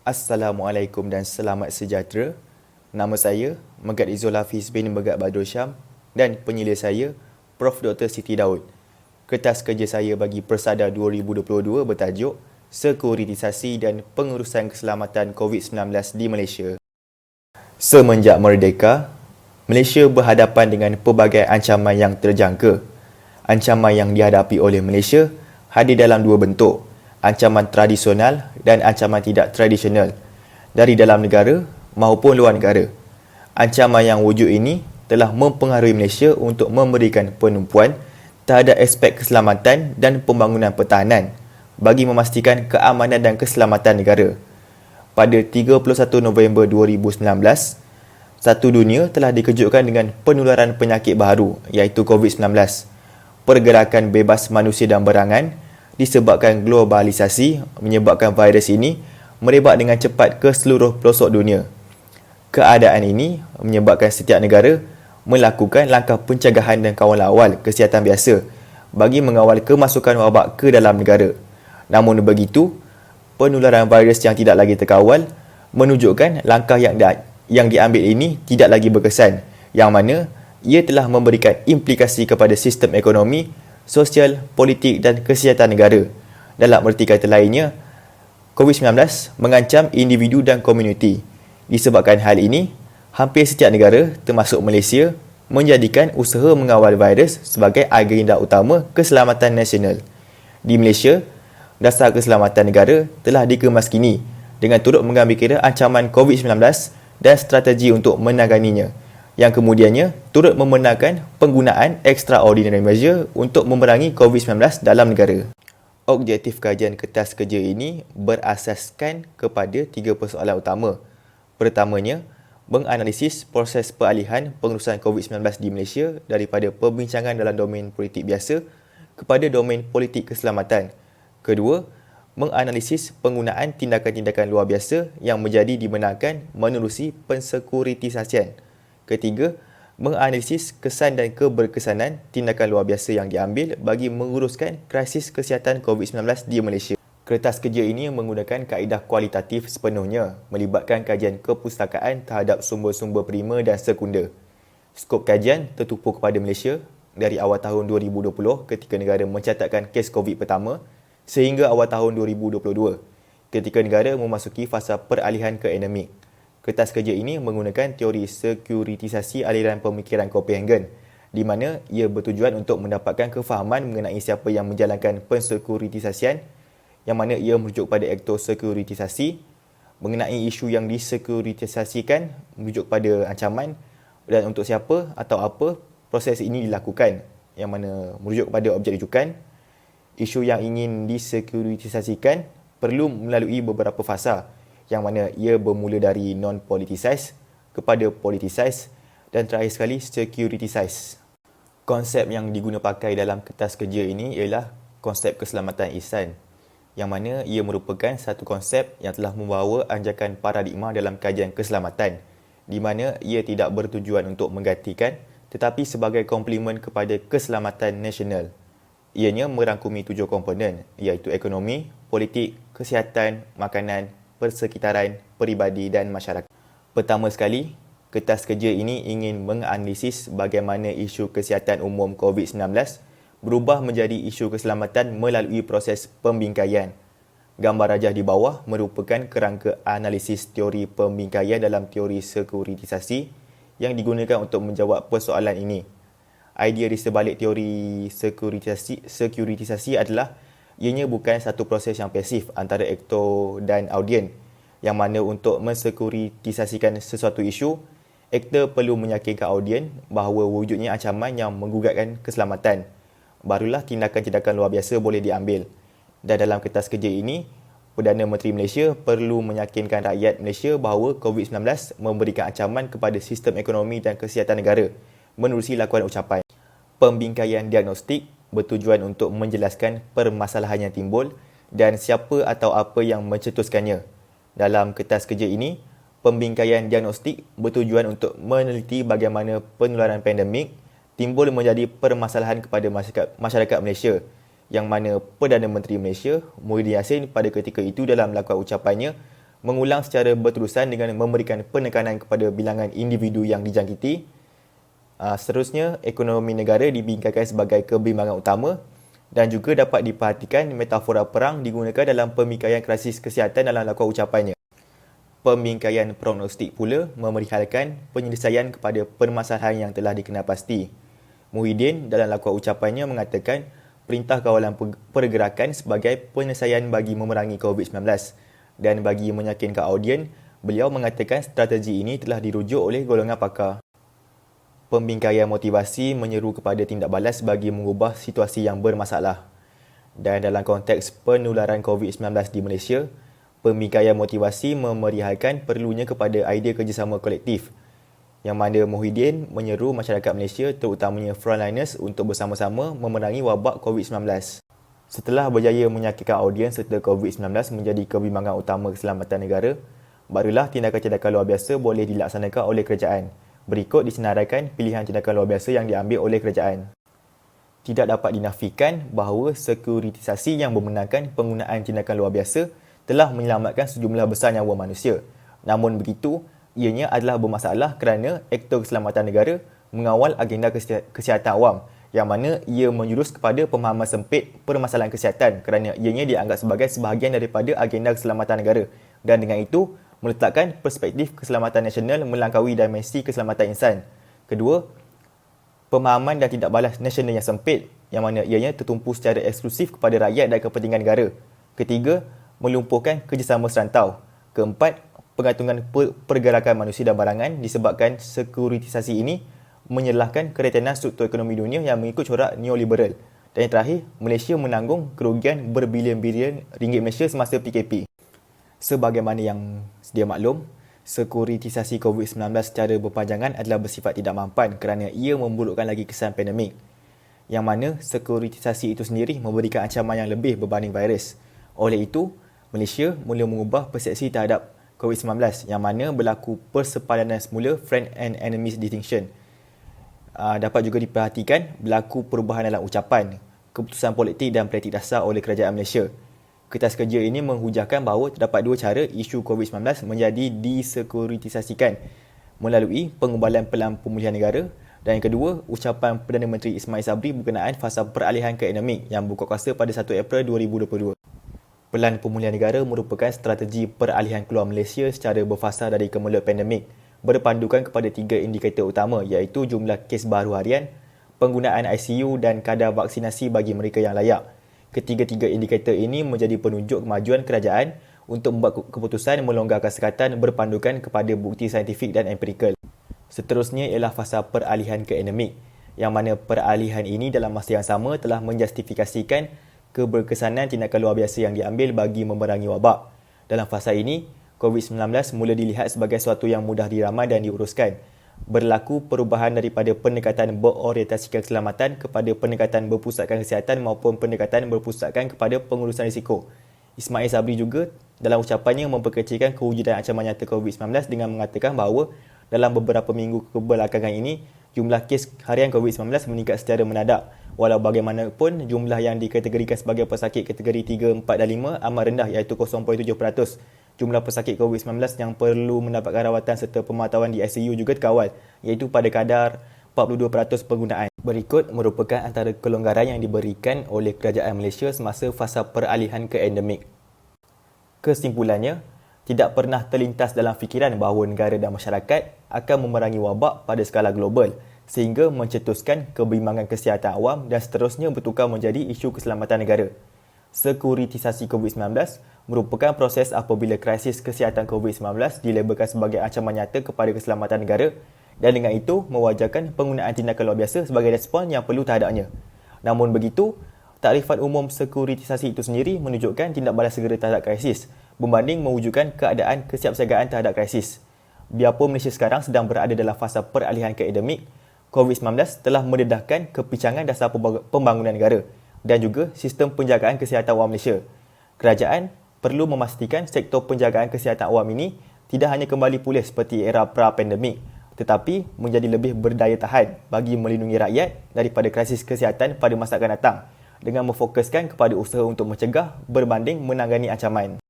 Assalamualaikum dan selamat sejahtera. Nama saya Megat Izzul Hafiz bin Megat Badrul Syam dan penyila saya Prof. Dr. Siti Daud. Kertas kerja saya bagi Persada 2022 bertajuk Sekuritisasi dan Pengurusan Keselamatan COVID-19 di Malaysia. Semenjak merdeka, Malaysia berhadapan dengan pelbagai ancaman yang terjangka. Ancaman yang dihadapi oleh Malaysia hadir dalam dua bentuk, ancaman tradisional dan ancaman tidak tradisional dari dalam negara maupun luar negara. Ancaman yang wujud ini telah mempengaruhi Malaysia untuk memberikan penumpuan terhadap aspek keselamatan dan pembangunan pertahanan bagi memastikan keamanan dan keselamatan negara. Pada 31 November 2019, satu dunia telah dikejutkan dengan penularan penyakit baharu iaitu COVID-19. Pergerakan bebas manusia dan berangan disebabkan globalisasi menyebabkan virus ini merebak dengan cepat ke seluruh pelosok dunia. Keadaan ini menyebabkan setiap negara melakukan langkah pencegahan dan kawalan awal kesihatan biasa bagi mengawal kemasukan wabak ke dalam negara. Namun begitu, penularan virus yang tidak lagi terkawal menunjukkan langkah yang diambil ini tidak lagi berkesan, yang mana ia telah memberikan implikasi kepada sistem ekonomi, sosial, politik dan kesihatan negara. Dalam erti kata lainnya, COVID-19 mengancam individu dan komuniti. Disebabkan hal ini, hampir setiap negara termasuk Malaysia menjadikan usaha mengawal virus sebagai agenda utama keselamatan nasional. Di Malaysia, dasar keselamatan negara telah dikemaskini dengan turut mengambil kira ancaman COVID-19 dan strategi untuk menanganinya, yang kemudiannya turut membenarkan penggunaan extraordinary measure untuk memerangi COVID-19 dalam negara. Objektif kajian kertas kerja ini berasaskan kepada tiga persoalan utama. Pertamanya, menganalisis proses peralihan pengurusan COVID-19 di Malaysia daripada perbincangan dalam domain politik biasa kepada domain politik keselamatan. Kedua, menganalisis penggunaan tindakan-tindakan luar biasa yang menjadi dibenarkan menerusi pensekuritisasian. Ketiga, menganalisis kesan dan keberkesanan tindakan luar biasa yang diambil bagi menguruskan krisis kesihatan COVID-19 di Malaysia. Kertas kerja ini menggunakan kaedah kualitatif sepenuhnya, melibatkan kajian kepustakaan terhadap sumber-sumber primer dan sekunder. Skop kajian tertumpu kepada Malaysia dari awal tahun 2020 ketika negara mencatatkan kes COVID pertama sehingga awal tahun 2022 ketika negara memasuki fasa peralihan ke endemik. Kertas kerja ini menggunakan teori sekuritisasi aliran pemikiran Copenhagen, di mana ia bertujuan untuk mendapatkan kefahaman mengenai siapa yang menjalankan pensekuritisasian, yang mana ia merujuk pada aktor sekuritisasi, mengenai isu yang disekuritisasikan, merujuk pada ancaman, dan untuk siapa atau apa proses ini dilakukan, yang mana merujuk pada objek rujukan. Isu yang ingin disekuritisasikan perlu melalui beberapa fasa, yang mana ia bermula dari non-politicized kepada politicized dan terakhir sekali securiticized. Konsep yang diguna pakai dalam kertas kerja ini ialah konsep keselamatan ihsan, yang mana ia merupakan satu konsep yang telah membawa anjakan paradigma dalam kajian keselamatan, di mana ia tidak bertujuan untuk menggantikan tetapi sebagai komplement kepada keselamatan nasional. Ianya merangkumi 7 komponen iaitu ekonomi, politik, kesihatan, makanan, persekitaran, peribadi dan masyarakat. Pertama sekali, kertas kerja ini ingin menganalisis bagaimana isu kesihatan umum COVID-19 berubah menjadi isu keselamatan melalui proses pembingkaian. Gambar rajah di bawah merupakan kerangka analisis teori pembingkaian dalam teori sekuritisasi yang digunakan untuk menjawab persoalan ini. Idea di sebalik teori sekuritisasi adalah ianya bukan satu proses yang pasif antara aktor dan audien, yang mana untuk mensekuritisasikan sesuatu isu, aktor perlu meyakinkan audien bahawa wujudnya ancaman yang menggugatkan keselamatan. Barulah tindakan-tindakan luar biasa boleh diambil. Dan dalam kertas kerja ini, Perdana Menteri Malaysia perlu meyakinkan rakyat Malaysia bahawa COVID-19 memberikan ancaman kepada sistem ekonomi dan kesihatan negara menerusi lakuan ucapan. Pembingkaian diagnostik bertujuan untuk menjelaskan permasalahan yang timbul dan siapa atau apa yang mencetuskannya. Dalam kertas kerja ini, pembingkaian diagnostik bertujuan untuk meneliti bagaimana penularan pandemik timbul menjadi permasalahan kepada masyarakat Malaysia, yang mana Perdana Menteri Malaysia, Muhyiddin Yassin pada ketika itu dalam lakuan ucapannya mengulang secara berterusan dengan memberikan penekanan kepada bilangan individu yang dijangkiti. Seterusnya, ekonomi negara dibingkaikan sebagai kebimbangan utama dan juga dapat diperhatikan metafora perang digunakan dalam pembingkaian krisis kesihatan dalam lakuan ucapannya. Pembingkaian prognostik pula memerihalkan penyelesaian kepada permasalahan yang telah dikenal pasti. Muhyiddin dalam lakuan ucapannya mengatakan perintah kawalan pergerakan sebagai penyelesaian bagi memerangi COVID-19 dan bagi meyakinkan audien, beliau mengatakan strategi ini telah dirujuk oleh golongan pakar. Pembingkaian motivasi menyeru kepada tindak balas bagi mengubah situasi yang bermasalah. Dan dalam konteks penularan COVID-19 di Malaysia, pembingkaian motivasi memerihalkan perlunya kepada idea kerjasama kolektif, yang mana Muhyiddin menyeru masyarakat Malaysia terutamanya frontliners untuk bersama-sama memerangi wabak COVID-19. Setelah berjaya meyakinkan audiens serta COVID-19 menjadi kebimbangan utama keselamatan negara, barulah tindakan-tindakan luar biasa boleh dilaksanakan oleh kerajaan. Berikut disenaraikan pilihan tindakan luar biasa yang diambil oleh kerajaan. Tidak dapat dinafikan bahawa sekuritisasi yang membenarkan penggunaan tindakan luar biasa telah menyelamatkan sejumlah besar nyawa manusia. Namun begitu, ianya adalah bermasalah kerana aktor keselamatan negara mengawal agenda kesihatan awam, yang mana ia menjurus kepada pemahaman sempit permasalahan kesihatan kerana ianya dianggap sebagai sebahagian daripada agenda keselamatan negara, dan dengan itu meletakkan perspektif keselamatan nasional melangkaui dimensi keselamatan insan. Kedua, pemahaman dan tindak balas nasional yang sempit, yang mana ianya tertumpu secara eksklusif kepada rakyat dan kepentingan negara. Ketiga, melumpuhkan kerjasama serantau. Keempat, pengantungan pergerakan manusia dan barangan disebabkan sekuritisasi ini menyalahkan keretenan struktur ekonomi dunia yang mengikut corak neoliberal. Dan yang terakhir, Malaysia menanggung kerugian berbilion-bilion ringgit Malaysia semasa PKP. Sebagaimana yang sedia maklum, sekuritisasi COVID-19 secara berpanjangan adalah bersifat tidak mampan kerana ia memburukkan lagi kesan pandemik, yang mana sekuritisasi itu sendiri memberikan ancaman yang lebih berbanding virus. Oleh itu, Malaysia mula mengubah persepsi terhadap COVID-19 yang mana berlaku persepadanan semula friend and enemies distinction. Dapat juga diperhatikan berlaku perubahan dalam ucapan, keputusan politik dan praktik dasar oleh kerajaan Malaysia. Kertas kerja ini menghujahkan bahawa terdapat dua cara isu COVID-19 menjadi disekuritisasikan melalui pengubalan pelan pemulihan negara, dan yang kedua, ucapan Perdana Menteri Ismail Sabri berkenaan fasa peralihan ke endemik yang buka kuasa pada 1 April 2022. Pelan pemulihan negara merupakan strategi peralihan keluar Malaysia secara berfasa dari kemelut pandemik, berpandukan kepada 3 indikator utama iaitu jumlah kes baru harian, penggunaan ICU dan kadar vaksinasi bagi mereka yang layak. Ketiga-tiga indikator ini menjadi penunjuk kemajuan kerajaan untuk membuat keputusan melonggarkan sekatan berpandukan kepada bukti saintifik dan empirikal. Seterusnya ialah fasa peralihan ke endemik, yang mana peralihan ini dalam masa yang sama telah menjustifikasikan keberkesanan tindakan luar biasa yang diambil bagi memerangi wabak. Dalam fasa ini, COVID-19 mula dilihat sebagai sesuatu yang mudah diramal dan diuruskan. Berlaku perubahan daripada pendekatan berorientasikan keselamatan kepada pendekatan berpusatkan kesihatan maupun pendekatan berpusatkan kepada pengurusan risiko. Ismail Sabri juga dalam ucapannya memperkecilkan kewujudan ancaman nyata COVID-19 dengan mengatakan bahawa dalam beberapa minggu kebelakangan ini, jumlah kes harian COVID-19 meningkat secara menadak. Walau bagaimanapun, jumlah yang dikategorikan sebagai pesakit kategori 3, 4 dan 5 amat rendah iaitu 0.7%. Jumlah pesakit COVID-19 yang perlu mendapatkan rawatan serta pemantauan di ICU juga terkawal, iaitu pada kadar 42% penggunaan. Berikut merupakan antara kelonggaran yang diberikan oleh kerajaan Malaysia semasa fasa peralihan ke endemik. Kesimpulannya, tidak pernah terlintas dalam fikiran bahawa negara dan masyarakat akan memerangi wabak pada skala global sehingga mencetuskan kebimbangan kesihatan awam dan seterusnya bertukar menjadi isu keselamatan negara. Sekuritisasi COVID-19 merupakan proses apabila krisis kesihatan COVID-19 dilabelkan sebagai ancaman nyata kepada keselamatan negara dan dengan itu mewajarkan penggunaan tindakan luar biasa sebagai respon yang perlu terhadapnya. Namun begitu, takrifan umum sekuritisasi itu sendiri menunjukkan tindak balas segera terhadap krisis berbanding mewujudkan keadaan kesiapsiagaan terhadap krisis. Biarpun Malaysia sekarang sedang berada dalam fasa peralihan ke endemik, COVID-19 telah mendedahkan kepincangan dasar pembangunan negara dan juga sistem penjagaan kesihatan awam Malaysia. Kerajaan perlu memastikan sektor penjagaan kesihatan awam ini tidak hanya kembali pulih seperti era pra-pandemik, tetapi menjadi lebih berdaya tahan bagi melindungi rakyat daripada krisis kesihatan pada masa akan datang dengan memfokuskan kepada usaha untuk mencegah berbanding menangani ancaman.